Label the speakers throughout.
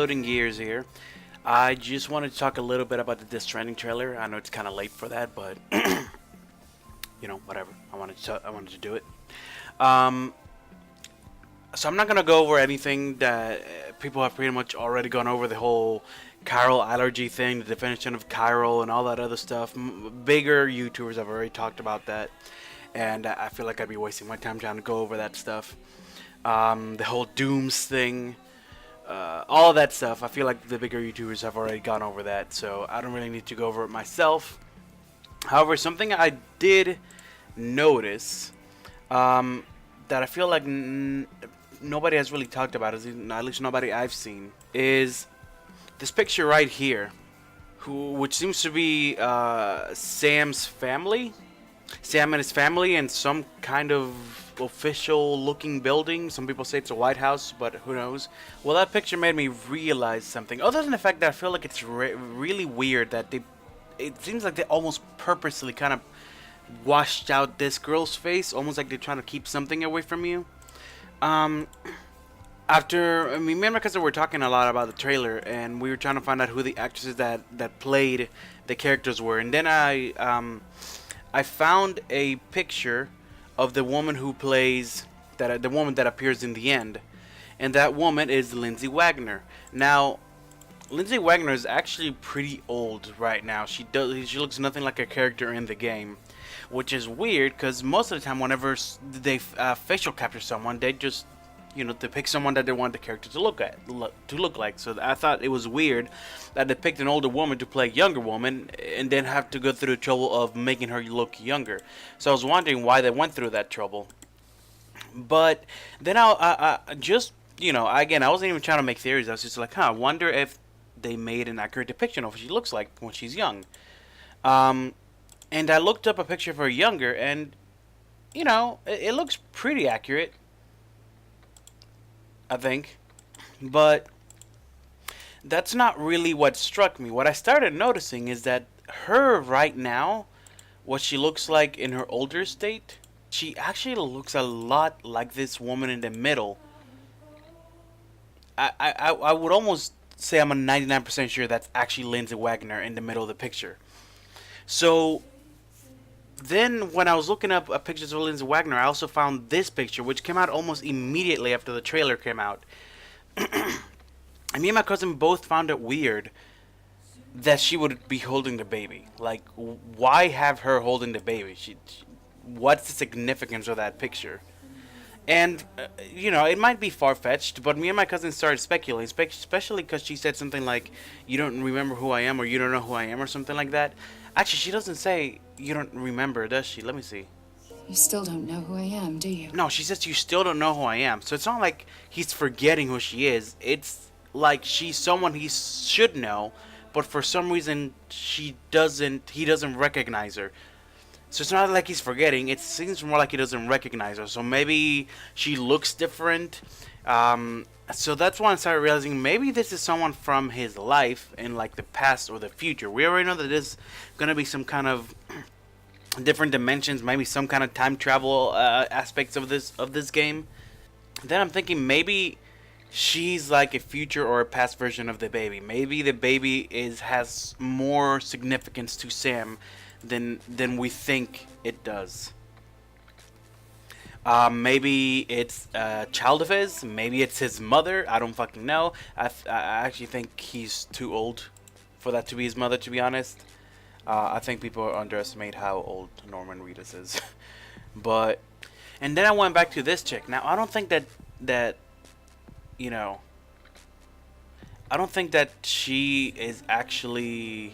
Speaker 1: splitting gears here. I just wanted to talk a little bit about the Stranding trailer. I know it's kind of late for that, but whatever. I wanted to do it. Um, so I'm not gonna go over anything that people have pretty much already gone over. The whole chiral allergy thing, the definition of chiral, and all that other stuff. Bigger YouTubers have already talked about that, and I feel like I'd be wasting my time trying to go over that stuff. The whole dooms thing, all of that stuff. I feel like the bigger YouTubers have already gone over that, so I don't really need to go over it myself. However, something I did notice that I feel like nobody has really talked about, at least nobody I've seen, is this picture right here, which seems to be Sam's family. Sam and his family in some kind of official looking building. Some people say it's a White House, but who knows. Well, that picture made me realize something. Other than the fact that I feel like it's really weird that it seems like they almost purposely kind of washed out this girl's face, almost like they're trying to keep something away from you. Me and my cousin were talking a lot about the trailer, and we were trying to find out who the actresses that played the characters were, and then I found a picture of the woman who plays the woman that appears in the end, and that woman is Lindsay Wagner. Now, Lindsay Wagner is actually pretty old right now. She looks nothing like a character in the game, which is weird because most of the time, whenever they facial capture someone, they just they pick someone that they want the character to look like. So I thought it was weird that they picked an older woman to play a younger woman and then have to go through the trouble of making her look younger. So I was wondering why they went through that trouble. But then I just, again, I wasn't even trying to make theories. I was just like, I wonder if they made an accurate depiction of what she looks like when she's young. And I looked up a picture of her younger, and, it looks pretty accurate, I think. But that's not really what struck me. What I started noticing is that her right now, what she looks like in her older state, she actually looks a lot like this woman in the middle. I would almost say I'm a 99% sure that's actually Lindsay Wagner in the middle of the picture. So then when I was looking up pictures of Lindsay Wagner, I also found this picture, which came out almost immediately after the trailer came out. And me and my cousin both found it weird that she would be holding the baby. Like, why have her holding the baby? What's the significance of that picture? And, it might be far-fetched, but me and my cousin started speculating, especially because she said something like, you don't remember who I am, or you don't know who I am, or something like that. Actually, she doesn't say you don't remember, does she? Let me see.
Speaker 2: You still don't know who I am, do you?
Speaker 1: No, she says you still don't know who I am. So it's not like he's forgetting who she is. It's like she's someone he should know, but for some reason he doesn't recognize her. So it's not like he's forgetting. It seems more like he doesn't recognize her. So maybe she looks different. So that's why I started realizing maybe this is someone from his life in like the past or the future. We already know that there's gonna be some kind of different dimensions, maybe some kind of time travel aspects of this game. Then I'm thinking maybe she's like a future or a past version of the baby. Maybe the baby has more significance to Sam than we think it does. Maybe it's a child of his. Maybe it's his mother. I don't fucking know. I actually think he's too old for that to be his mother, to be honest. I think people underestimate how old Norman Reedus is. And then I went back to this chick. Now, I don't think that I don't think that she is actually.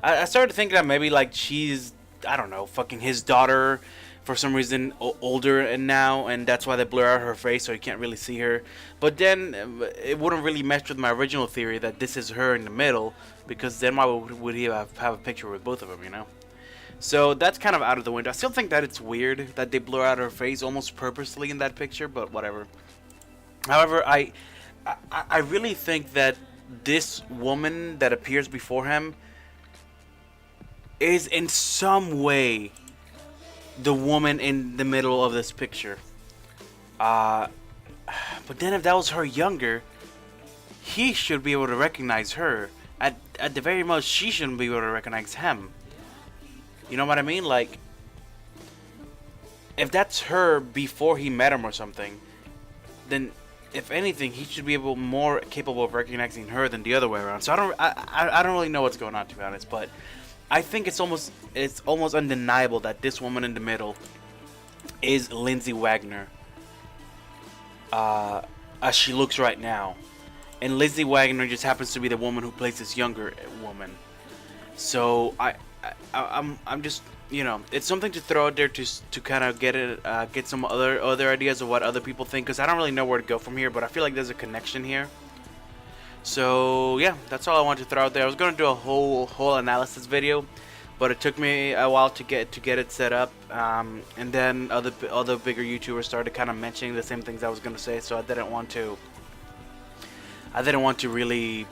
Speaker 1: I started thinking that maybe like she's, I don't know, fucking his daughter for some reason, older and now, and that's why they blur out her face so you can't really see her. But then it wouldn't really match with my original theory that this is her in the middle, because then why would he have a picture with both of them, So that's kind of out of the window. I still think that it's weird that they blur out her face almost purposely in that picture, but whatever. However, I really think that this woman that appears before him is in some way the woman in the middle of this picture. But then if that was her younger, he should be able to recognize her. At the very most, she shouldn't be able to recognize him. You know what I mean? Like, if that's her before he met him or something, then if anything, he should be more capable of recognizing her than the other way around. So I don't really know what's going on, to be honest, but I think it's almost undeniable that this woman in the middle is Lindsay Wagner, as she looks right now, and Lindsay Wagner just happens to be the woman who plays this younger woman. So I'm just, it's something to throw out there to kind of get some other ideas of what other people think, because I don't really know where to go from here, but I feel like there's a connection here. So yeah, that's all I wanted to throw out there. I was gonna do a whole analysis video, but it took me a while to get it set up, and then other bigger YouTubers started kind of mentioning the same things I was gonna say, so I didn't want to really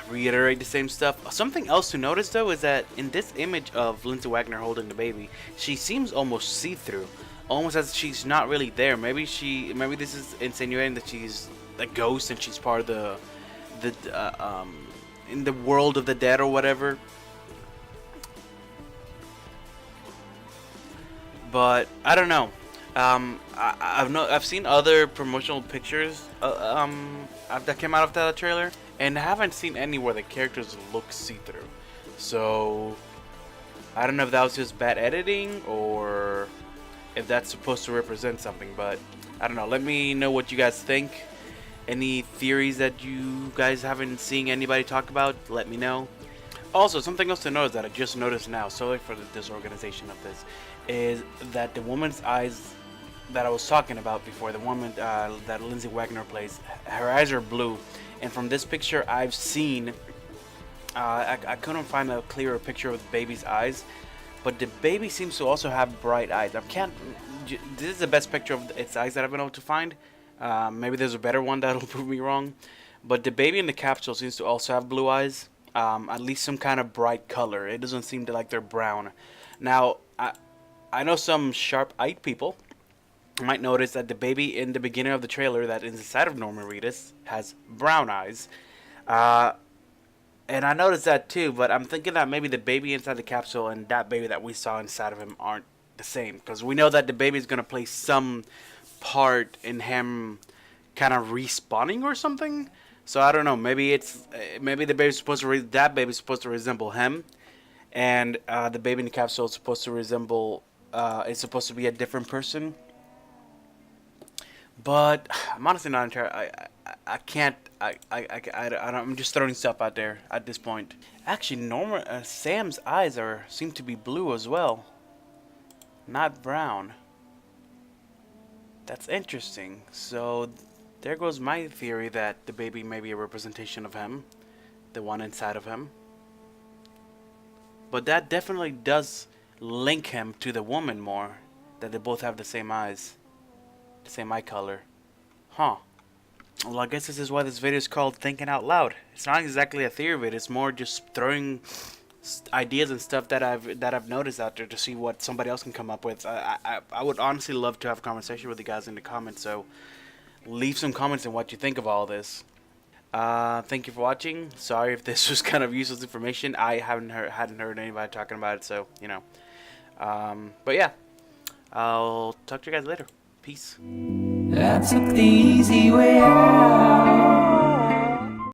Speaker 1: reiterate the same stuff. Something else to notice though is that in this image of Lindsay Wagner holding the baby, she seems almost see-through, almost as she's not really there. Maybe this is insinuating that she's a ghost and she's part of the in the world of the dead or whatever. But I don't know. I've seen other promotional pictures that came out of that trailer, and I haven't seen any where the characters look see-through. So I don't know if that was just bad editing or if that's supposed to represent something, but I don't know. Let me know what you guys think. Any theories that you guys haven't seen anybody talk about, let me know. Also, something else to notice that I just noticed now, sorry for the disorganization of this, is that the woman's eyes that I was talking about before, the woman that Lindsay Wagner plays, her eyes are blue. And from this picture I've seen, I couldn't find a clearer picture of the baby's eyes, but the baby seems to also have bright eyes. This is the best picture of its eyes that I've been able to find. Maybe there's a better one that'll prove me wrong, but the baby in the capsule seems to also have blue eyes, at least some kind of bright color. It doesn't seem to like they're brown. Now, I know some sharp-eyed people might notice that the baby in the beginning of the trailer that is inside of Norman Reedus has brown eyes. And I noticed that too, but I'm thinking that maybe the baby inside the capsule and that baby that we saw inside of him aren't the same. Because we know that the baby is going to play some part in him kind of respawning or something. So I don't know, maybe the baby's supposed to that baby's supposed to resemble him. And the baby in the capsule is supposed to resemble, it's supposed to be a different person. But I'm honestly not entirely. I'm just throwing stuff out there at this point. Actually, Sam's eyes seem to be blue as well, not brown. That's interesting. So there goes my theory that the baby may be a representation of him, the one inside of him. But that definitely does link him to the woman more, that they both have the same eyes. The same eye color. Huh. Well, I guess this is why this video is called Thinking Out Loud. It's not exactly a theory video, it's more just throwing ideas and stuff that I've noticed out there to see what somebody else can come up with. I would honestly love to have a conversation with you guys in the comments, so leave some comments on what you think of all this. Thank you for watching. Sorry if this was kind of useless information. I hadn't heard anybody talking about it, so but yeah, I'll talk to you guys later. Peace.
Speaker 3: I took the easy way out.